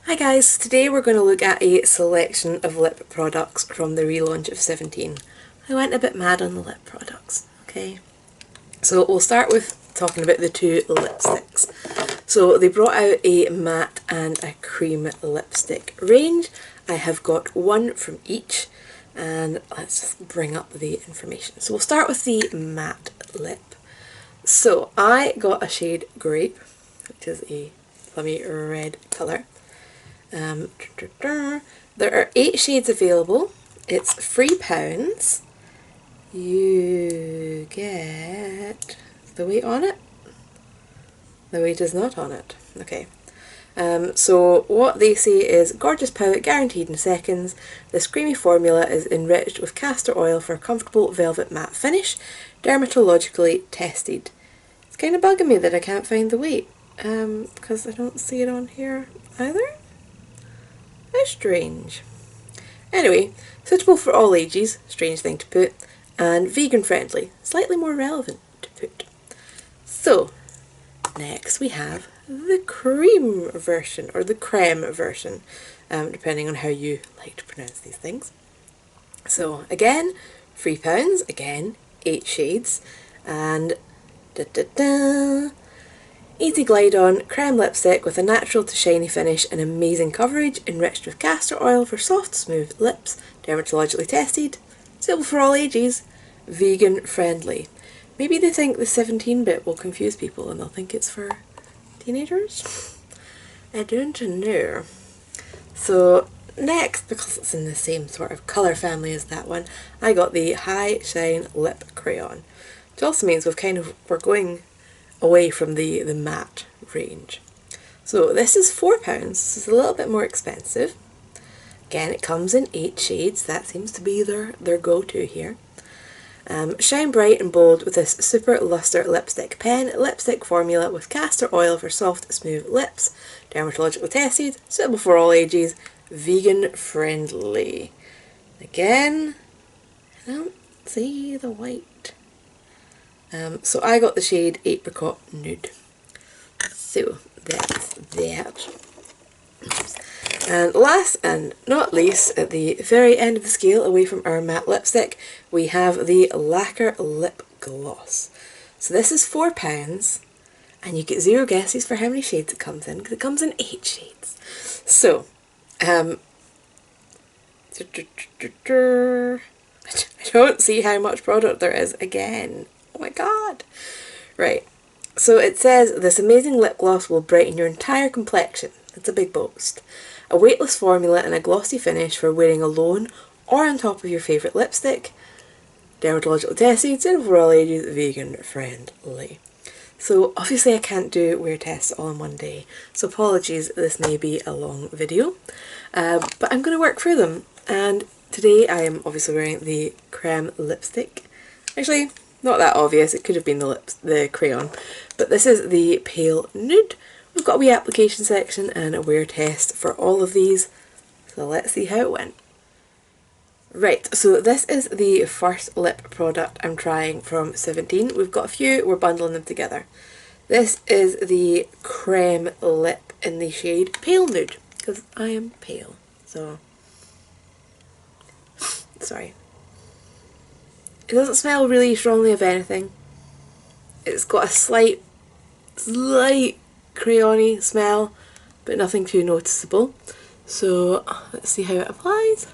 Hi guys, today we're going to look at a selection of lip products from the relaunch of 17. I went a bit mad on the lip products, okay? So we'll start with talking about the two lipsticks. So they brought out a matte and a cream lipstick range. I have got one from each, and let's just bring up the information. So we'll start with the matte lip. So I got a shade Grape, which is a plummy red colour. There are 8 shades available. It's £3. You get the weight on it. The weight is not on it. Okay. So what they say is gorgeous pout guaranteed in seconds. This creamy formula is enriched with castor oil for a comfortable velvet matte finish, dermatologically tested. It's kind of bugging me that I can't find the weight because I don't see it on here either. How strange. Anyway, suitable for all ages, strange thing to put, and vegan friendly, slightly more relevant to put. So, next we have the cream version, or the creme version, depending on how you like to pronounce these things. So again, £3, again, 8 shades, and easy glide on creme lipstick with a natural to shiny finish and amazing coverage, enriched with castor oil for soft, smooth lips, dermatologically tested, suitable for all ages, vegan friendly. Maybe they think the 17-bit will confuse people and they'll think it's for teenagers? I don't know. So next, because it's in the same sort of colour family as that one, I got the High Shine Lip Crayon, which also means we're going away from the matte range. So this is £4, this is a little bit more expensive. Again, it comes in 8 shades, that seems to be their go-to here. Shine bright and bold with this super luster lipstick pen, lipstick formula with castor oil for soft, smooth lips, dermatologically tested, suitable for all ages, vegan friendly. Again, I don't see the white. So I got the shade Apricot Nude. So that's that. And last and not least, at the very end of the scale, away from our matte lipstick, we have the Lacquer Lip Gloss. So this is £4, and you get 0 guesses for how many shades it comes in, because it comes in 8 shades. So, I don't see how much product there is again. Oh my god. Right. So it says, this amazing lip gloss will brighten your entire complexion. It's a big boast. A weightless formula and a glossy finish for wearing alone or on top of your favourite lipstick. Dermatologically tested, suitable for all ages, vegan friendly. So obviously I can't do wear tests all in one day. So apologies, this may be a long video. But I'm going to work through them. And today I am obviously wearing the Creme Lipstick. Actually, not that obvious, it could have been the crayon, but this is the Pale Nude. We've got a wee application section and a wear test for all of these, so let's see how it went. Right, so this is the first lip product I'm trying from 17. We've got a few, we're bundling them together. This is the Creme Lip in the shade Pale Nude, because I am pale, so sorry. It doesn't smell really strongly of anything. It's got a slight crayon-y smell, but nothing too noticeable. So let's see how it applies.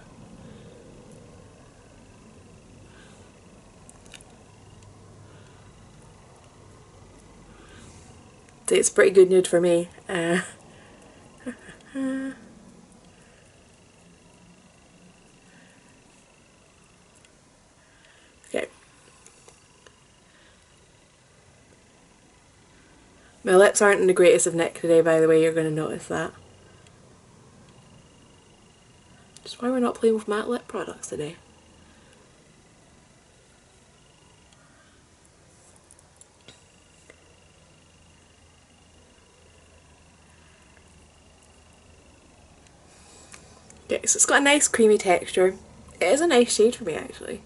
It's pretty good nude for me. Okay. My lips aren't in the greatest of nick today, by the way, you're going to notice that. Just why we're not playing with matte lip products today. Okay, so it's got a nice creamy texture. It is a nice shade for me actually.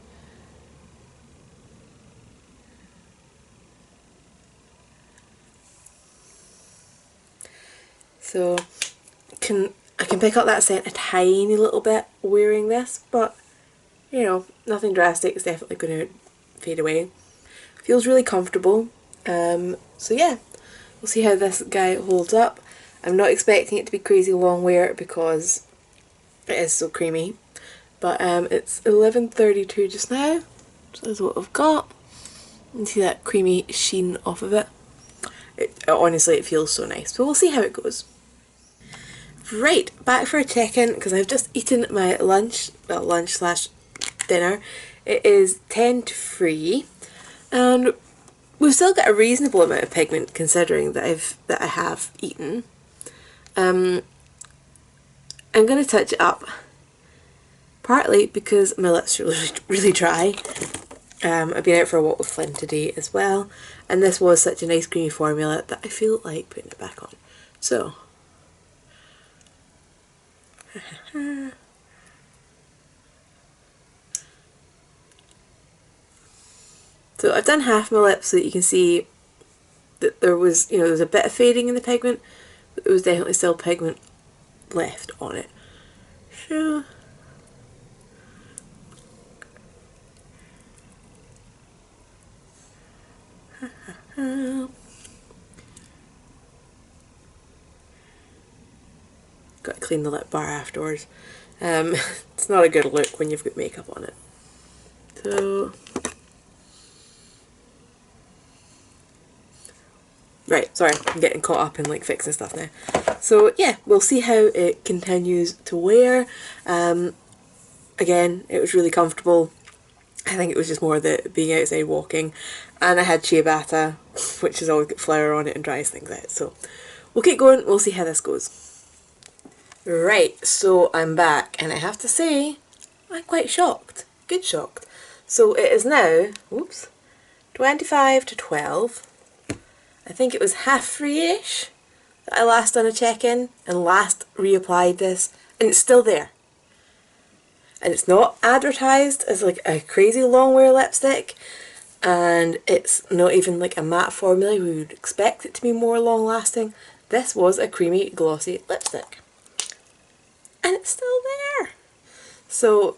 So can I can pick up that scent a tiny little bit wearing this, but you know, nothing drastic. It's definitely going to fade away. Feels really comfortable. So yeah, we'll see how this guy holds up. I'm not expecting it to be crazy long wear because it is so creamy. But it's 11:32 just now, so that's what I've got. You can see that creamy sheen off of it. Honestly, it feels so nice. So we'll see how it goes. Right, back for a check-in because I've just eaten my lunch, well, lunch slash dinner. It is 10 to 3, and we've still got a reasonable amount of pigment considering that I have eaten. I'm going to touch it up, partly because my lips are really dry. I've been out for a walk with Flynn today as well, and this was such a nice creamy formula that I feel like putting it back on. So so I've done half my lips so that you can see that there was, you know, there was a bit of fading in the pigment, but there was definitely still pigment left on it. So got to clean the lip bar afterwards. It's not a good look when you've got makeup on it. So right, sorry, I'm getting caught up in like fixing stuff now. So yeah, we'll see how it continues to wear. Again, it was really comfortable. I think it was just more the being outside walking, and I had ciabatta, which has always got flour on it and dries things out. So we'll keep going, we'll see how this goes. Right, so I'm back, and I have to say, I'm quite shocked. Good shocked. So it is now, 25 to 12. I think it was half 3-ish that I last done a check-in and last reapplied this, and it's still there. And it's not advertised as like a crazy long wear lipstick, and it's not even like a matte formula. We would expect it to be more long lasting. This was a creamy glossy lipstick, and it's still there. So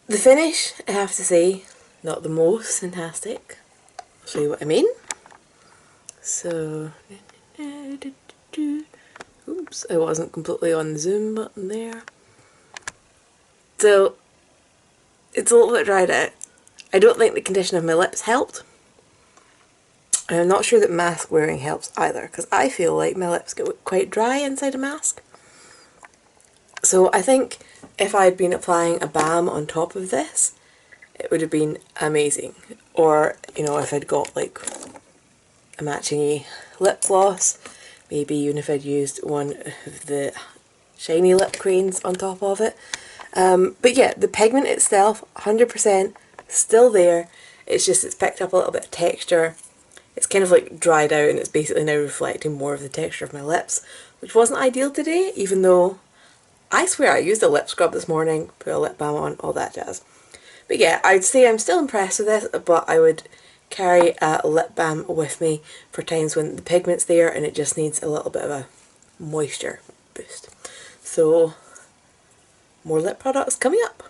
the finish, I have to say, not the most fantastic. I'll show you what I mean. So oops, I wasn't completely on the zoom button there. So it's a little bit dried out. I don't think the condition of my lips helped. I'm not sure that mask wearing helps either, because I feel like my lips get quite dry inside a mask. So I think if I'd been applying a balm on top of this, it would have been amazing. Or, you know, if I'd got like a matching lip gloss, maybe even if I'd used one of the shiny lip crayons on top of it. But yeah, the pigment itself, 100% still there. It's just it's picked up a little bit of texture. It's kind of like dried out, and it's basically now reflecting more of the texture of my lips, which wasn't ideal today, even though I swear I used a lip scrub this morning, put a lip balm on, all that jazz. But yeah, I'd say I'm still impressed with this, but I would carry a lip balm with me for times when the pigment's there and it just needs a little bit of a moisture boost. So more lip products coming up.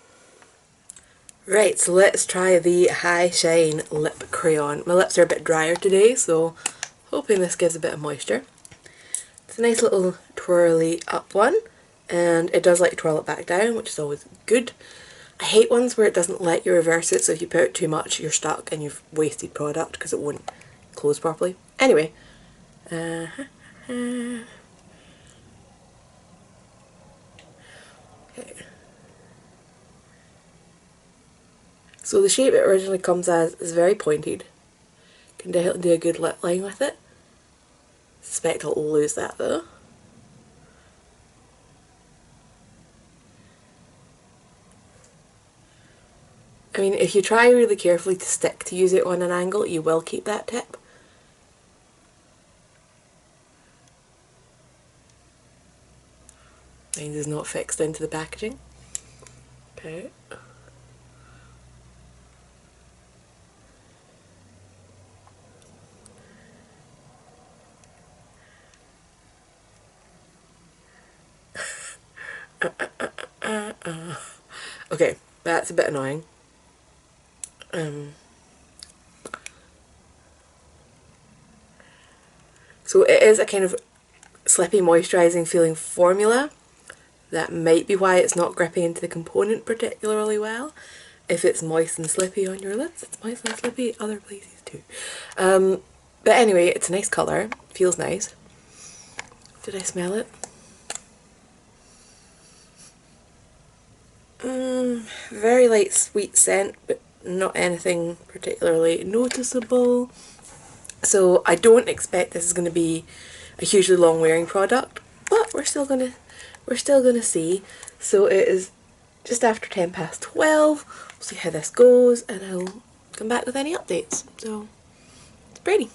Right, so let's try the High Shine Lip Crayon. My lips are a bit drier today, so hoping this gives a bit of moisture. It's a nice little twirly up one, and it does like to twirl it back down, which is always good. I hate ones where it doesn't let you reverse it, so if you put out too much, you're stuck and you've wasted product because it won't close properly. Anyway, okay. So the shape it originally comes as is very pointed. Can definitely do a good lip line with it. Suspect I'll lose that though. I mean, if you try really carefully to stick to use it on an angle, you will keep that tip. Mine is not fixed into the packaging. Okay. Okay, that's a bit annoying. So it is a kind of slippy moisturising feeling formula. That might be why it's not gripping into the component particularly well. If it's moist and slippy on your lips, it's moist and slippy other places too. But anyway, it's a nice colour, feels nice. Did I smell it? Very light sweet scent, but not anything particularly noticeable. So I don't expect this is going to be a hugely long wearing product, but we're still gonna see. So it is just after 12:10. We'll see how this goes, and I'll come back with any updates. So it's pretty.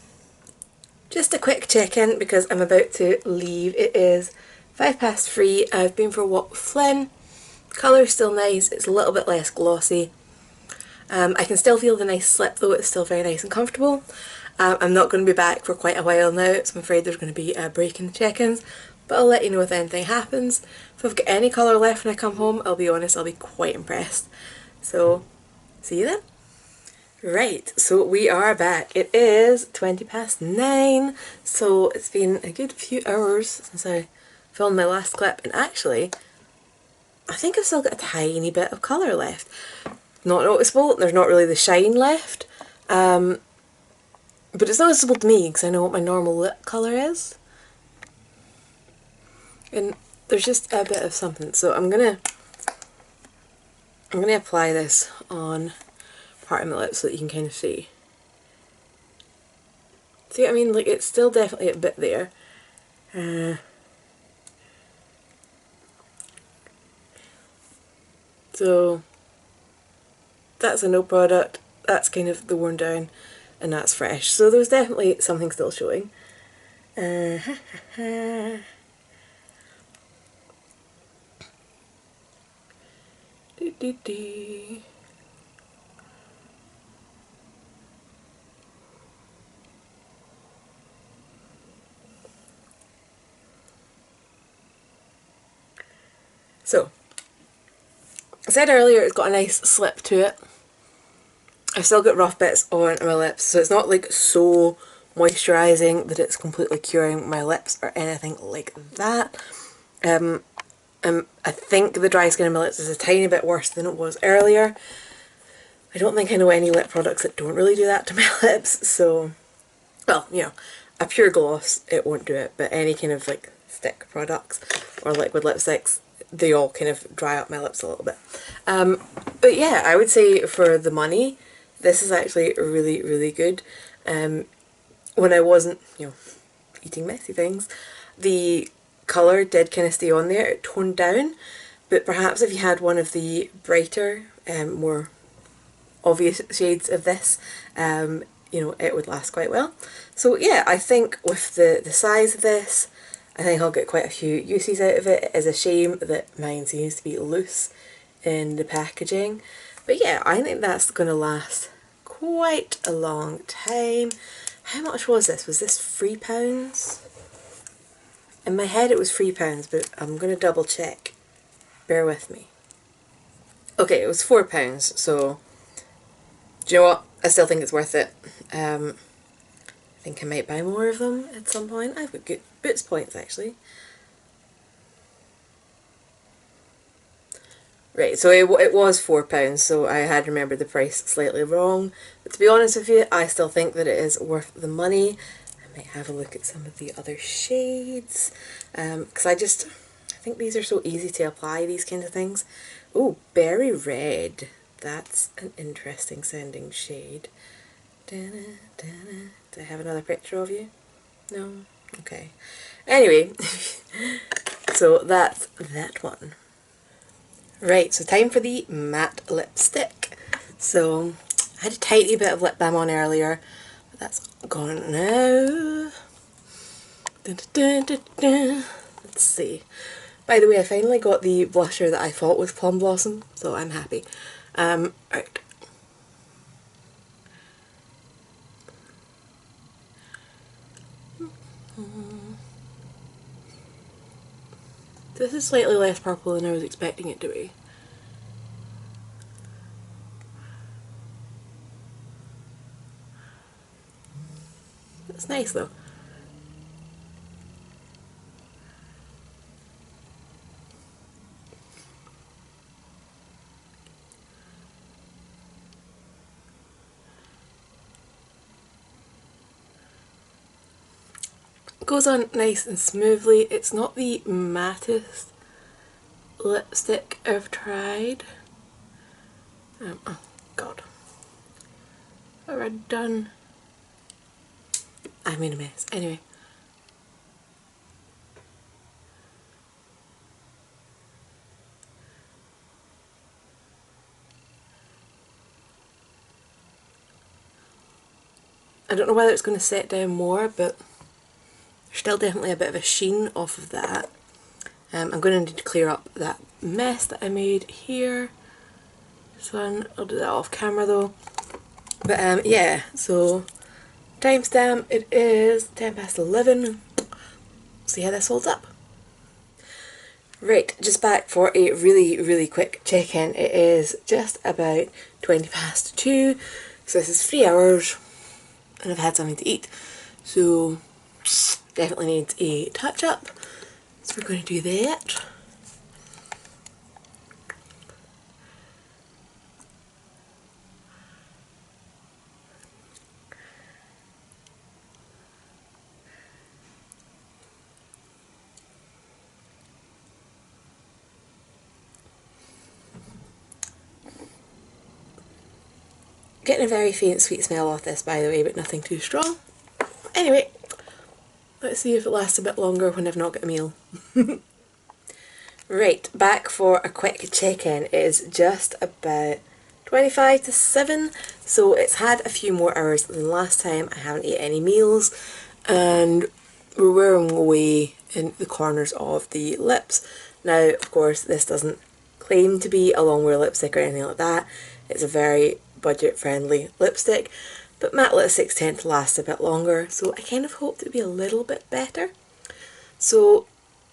Just a quick check-in because I'm about to leave. It is 3:05. I've been for a walk with Flynn. Colour's still nice, it's a little bit less glossy. I can still feel the nice slip though, it's still very nice and comfortable. I'm not going to be back for quite a while now, so I'm afraid there's going to be a break in the check-ins, but I'll let you know if anything happens. If I've got any colour left when I come home, I'll be honest, I'll be quite impressed. So, see you then. Right, so we are back. It is 9:20, so it's been a good few hours since I filmed my last clip, and actually, I think I've still got a tiny bit of colour left. Not noticeable, there's not really the shine left, but it's noticeable to me because I know what my normal lip colour is. And there's just a bit of something, so I'm gonna apply this on part of my lips so that you can kind of see. See what I mean? Like, it's still definitely a bit there. So that's a no product, that's kind of the worn down, and that's fresh. So there's definitely something still showing. So, I said earlier it's got a nice slip to it. I've still got rough bits on my lips, so it's not like so moisturising that it's completely curing my lips or anything like that. I think the dry skin on my lips is a tiny bit worse than it was earlier. I don't think I know any lip products that don't really do that to my lips, so, well, you know, a pure gloss, it won't do it, but any kind of like stick products or liquid lipsticks, they all kind of dry up my lips a little bit. But yeah, I would say for the money, this is actually really, really good. When I wasn't, you know, eating messy things, the colour did kind of stay on there, it toned down, but perhaps if you had one of the brighter, more obvious shades of this, you know, it would last quite well. So yeah, I think with the size of this, I think I'll get quite a few uses out of it. It is a shame that mine seems to be loose in the packaging, but yeah, I think that's going to last quite a long time. How much was this? Was this £3? In my head it was £3, but I'm going to double check. Bear with me. Okay, it was £4, so do you know what? I still think it's worth it. I think I might buy more of them at some point. I've got good Boots points actually. Right, so it was £4, so I had remembered the price slightly wrong. But to be honest with you, I still think that it is worth the money. I might have a look at some of the other shades, because I think these are so easy to apply, these kind of things. Oh, Berry Red. That's an interesting sounding shade. Do I have another picture of you? No? Okay. Anyway, so that's that one. Right, so time for the matte lipstick. So, I had a tiny bit of lip balm on earlier, but that's gone now. Let's see. By the way, I finally got the blusher that I thought was Plum Blossom, so I'm happy. Right. This is slightly less purple than I was expecting it to be. It's nice though. It goes on nice and smoothly. It's not the mattest lipstick I've tried. Oh god. What have I done? I made a mess. Anyway. I don't know whether it's going to set down more, but there's still definitely a bit of a sheen off of that. I'm going to need to clear up that mess that I made here. This one, I'll do that off camera though. But yeah, so timestamp, it is 11:10. See how this holds up. Right, just back for a really quick check-in. It is just about 2:20, so this is 3 hours and I've had something to eat. So definitely needs a touch-up. So we're going to do that. Getting a very faint sweet smell off this, by the way, but nothing too strong. Anyway, let's see if it lasts a bit longer when I've not got a meal. Right, back for a quick check-in. It is just about 7:25, so it's had a few more hours than last time. I haven't eaten any meals, and we're wearing away in the corners of the lips. Now, of course, this doesn't claim to be a long wear lipstick or anything like that. It's a very budget-friendly lipstick, but matte lipsticks tend to last a bit longer, so I kind of hoped it would be a little bit better. So,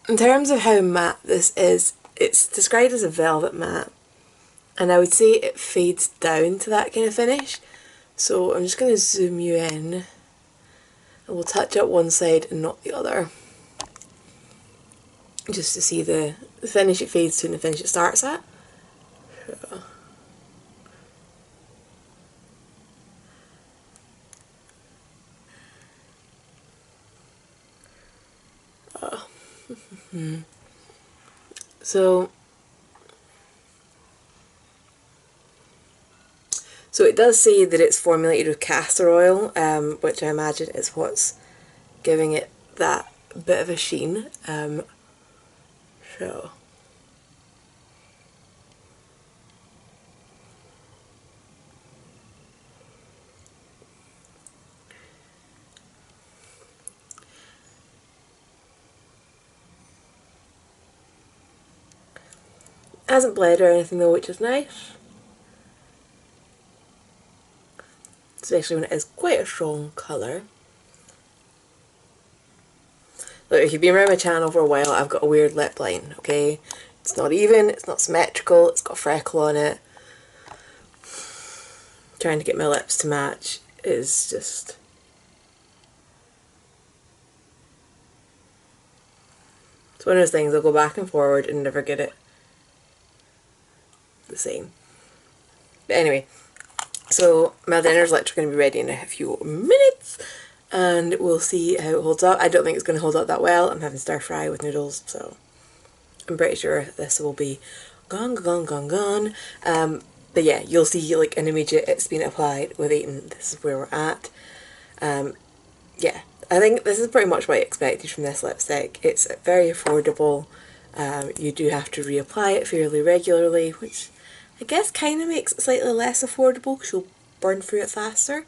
in terms of how matte this is, it's described as a velvet matte, and I would say it fades down to that kind of finish. So I'm just going to zoom you in, and we'll touch up one side and not the other, just to see the finish it fades to and the finish it starts at. So. So it does say that it's formulated with castor oil, which I imagine is what's giving it that bit of a sheen. So hasn't bled or anything though, which is nice. Especially when it is quite a strong colour. Look, if you've been around my channel for a while, I've got a weird lip line, okay? It's not even, it's not symmetrical, it's got a freckle on it. Trying to get my lips to match is just... It's one of those things, I'll go back and forward and never get it the same. But anyway, so my dinner's literally going to be ready in a few minutes, and we'll see how it holds up. I don't think it's going to hold up that well. I'm having stir fry with noodles, so I'm pretty sure this will be gone. But yeah, you'll see like an immediate it's been applied with eating. This is where we're at. Yeah, I think this is pretty much what I expected from this lipstick. It's very affordable. You do have to reapply it fairly regularly, which I guess kind of makes it slightly less affordable because you'll burn through it faster.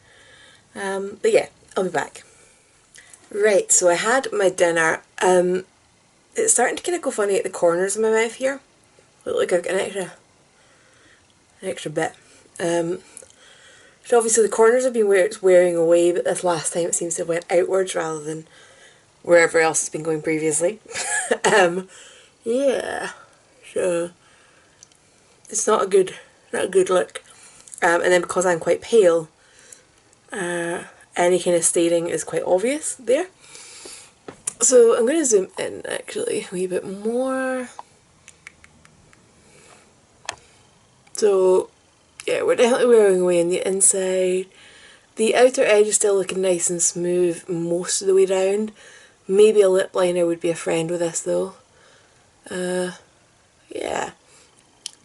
But yeah, I'll be back. Right, so I had my dinner. It's starting to kind of go funny at the corners of my mouth here. Look like I've got an extra bit. So obviously the corners have been where it's wearing away, but this last time it seems to have went outwards rather than wherever else it's been going previously. Yeah, so it's not a good look. And then because I'm quite pale, any kind of staining is quite obvious there. So I'm going to zoom in actually a wee bit more. So yeah, we're definitely wearing away on the inside. The outer edge is still looking nice and smooth most of the way round. Maybe a lip liner would be a friend with this though. Yeah.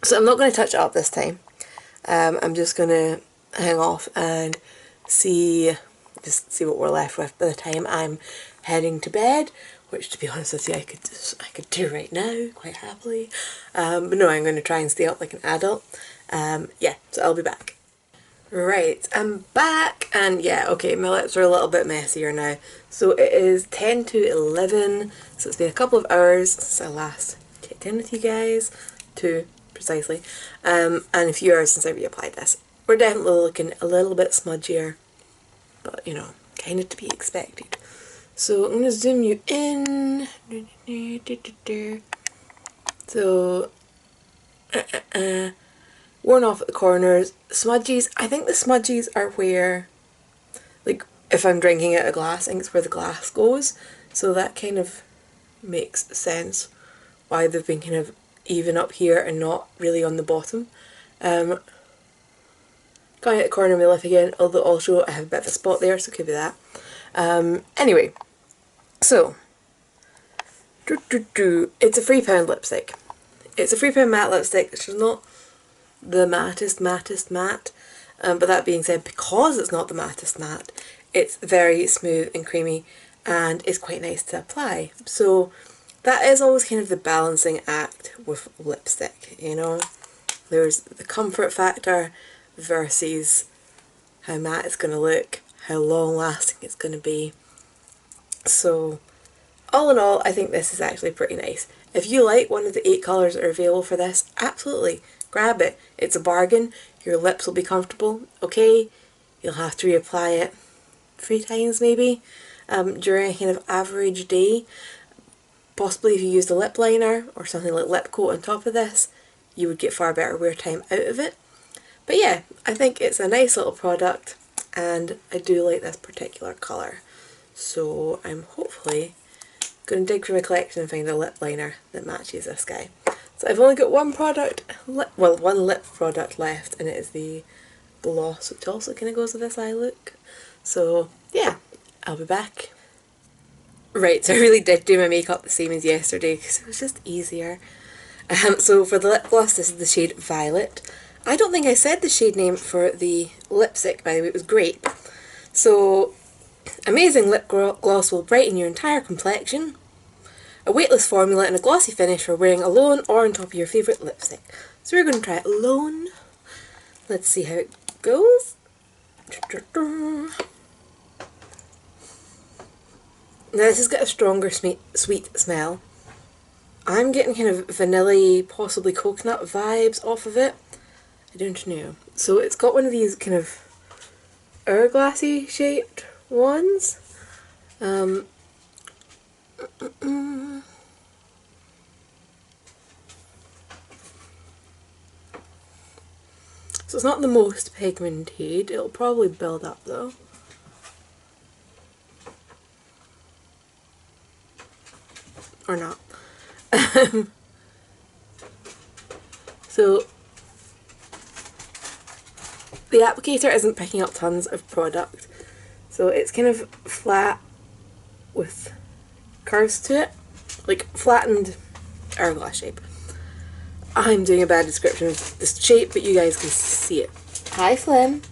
So I'm not going to touch it up this time. I'm just going to hang off and just see what we're left with by the time I'm heading to bed, which to be honest with you I could do right now quite happily. But no, I'm going to try and stay up like an adult. Yeah, so I'll be back. Right, I'm back, and yeah, okay, my lips are a little bit messier now. So it is 10 to 11, so it's been a couple of hours since I last checked in with you guys, 2 precisely, and a few hours since I reapplied this. We're definitely looking a little bit smudgier, but you know, kind of to be expected. So I'm going to zoom you in. So, worn off at the corners. Smudgies, I think the smudgies are where, like, if I'm drinking out a glass, I think it's where the glass goes. So that kind of makes sense why they've been kind of even up here and not really on the bottom. Going at the corner of my lip again, although also I have a bit of a spot there, so it could be that. Anyway, so, it's a £3 lipstick. It's a £3 matte lipstick, which is not the mattest matte, but that being said, because it's not the mattest matte, it's very smooth and creamy and it's quite nice to apply. So that is always kind of the balancing act with lipstick, you know. There's the comfort factor versus how matte it's going to look, how long lasting it's going to be. So all in all, I think this is actually pretty nice. If you like one of the 8 colours that are available for this, absolutely grab it. It's a bargain. Your lips will be comfortable. Okay, you'll have to reapply it 3 times maybe during a kind of average day. Possibly if you used a lip liner or something like lip coat on top of this, you would get far better wear time out of it. But yeah, I think it's a nice little product and I do like this particular colour. So I'm hopefully going to dig through my collection and find a lip liner that matches this guy. So I've only got one lip product left, and it is the gloss, which also kind of goes with this eye look. So yeah, I'll be back. Right, so I really did do my makeup the same as yesterday because it was just easier. So for the lip gloss, this is the shade Violet. I don't think I said the shade name for the lipstick, by the way, it was Grape. So, amazing lip gloss will brighten your entire complexion. A weightless formula and a glossy finish for wearing alone or on top of your favourite lipstick. So we're going to try it alone. Let's see how it goes. Now this has got a stronger sweet smell. I'm getting kind of vanilla, possibly coconut vibes off of it. I don't know. So it's got one of these kind of hourglassy shaped ones. So it's not the most pigmented. It'll probably build up though. Or not. So the applicator isn't picking up tons of product, so it's kind of flat with curves to it, like flattened hourglass shape. I'm doing a bad description of this shape, but you guys can see it. Hi Flynn.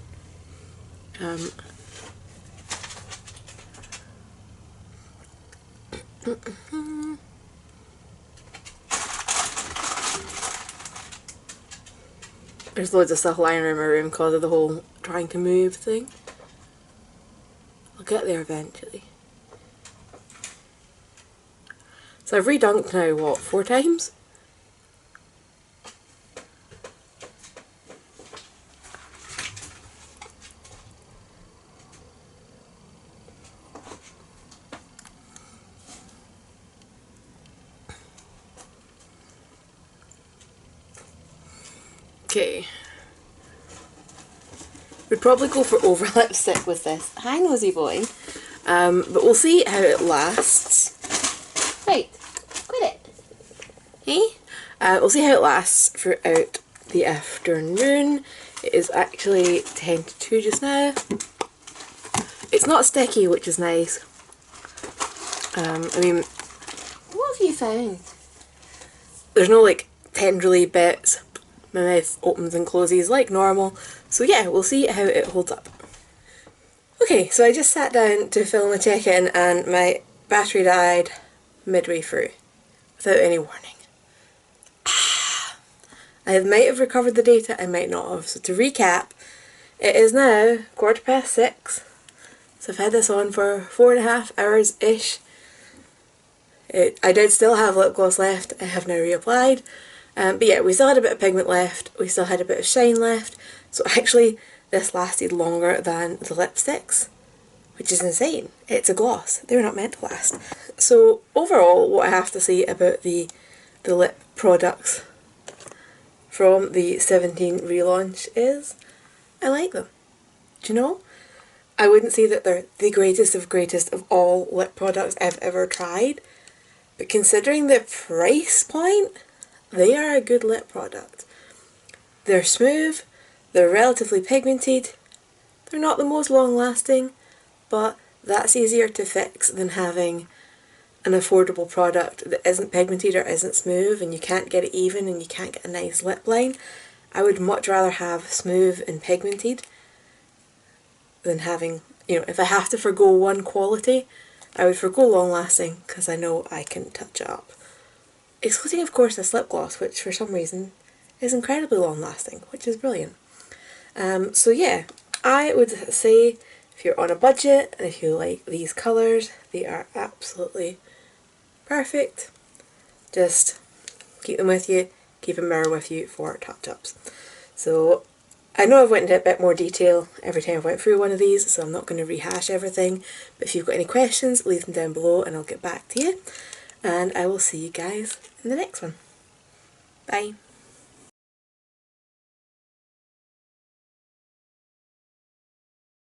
There's loads of stuff lying around my room because of the whole trying to move thing. I'll get there eventually. So I've redunked now, what, 4 times? Okay. We'd probably go for over lipstick with this. Hi, nosy boy. But we'll see how it lasts. Right, quit it. Hey? We'll see how it lasts throughout the afternoon. It is actually 10 to 2 just now. It's not sticky, which is nice. I mean, what have you found? There's no like tendrily bits. My mouth opens and closes like normal. So yeah, we'll see how it holds up. Okay, so I just sat down to film a check-in and my battery died midway through without any warning. I might have recovered the data, I might not have. So to recap, it is now 6:15. So I've had this on for 4.5 hours-ish. I did still have lip gloss left, I have now reapplied. But yeah, we still had a bit of pigment left, we still had a bit of shine left. So actually, this lasted longer than the lipsticks, which is insane. It's a gloss, they're not meant to last. So overall, what I have to say about the lip products from the 17 relaunch is, I like them. Do you know? I wouldn't say that they're the greatest of all lip products I've ever tried, but considering the price point, they are a good lip product. They're smooth, they're relatively pigmented, they're not the most long lasting, but that's easier to fix than having an affordable product that isn't pigmented or isn't smooth and you can't get it even and you can't get a nice lip line. I would much rather have smooth and pigmented than having, you know, if I have to forgo one quality, I would forgo long lasting because I know I can touch it up. Excluding of course this lip gloss, which for some reason is incredibly long lasting, which is brilliant. So yeah, I would say if you're on a budget and if you like these colours, they are absolutely perfect. Just keep them with you, keep a mirror with you for touch-ups. So I know I've went into a bit more detail every time I've went through one of these, so I'm not going to rehash everything, but if you've got any questions, leave them down below and I'll get back to you. And I will see you guys in the next one. Bye.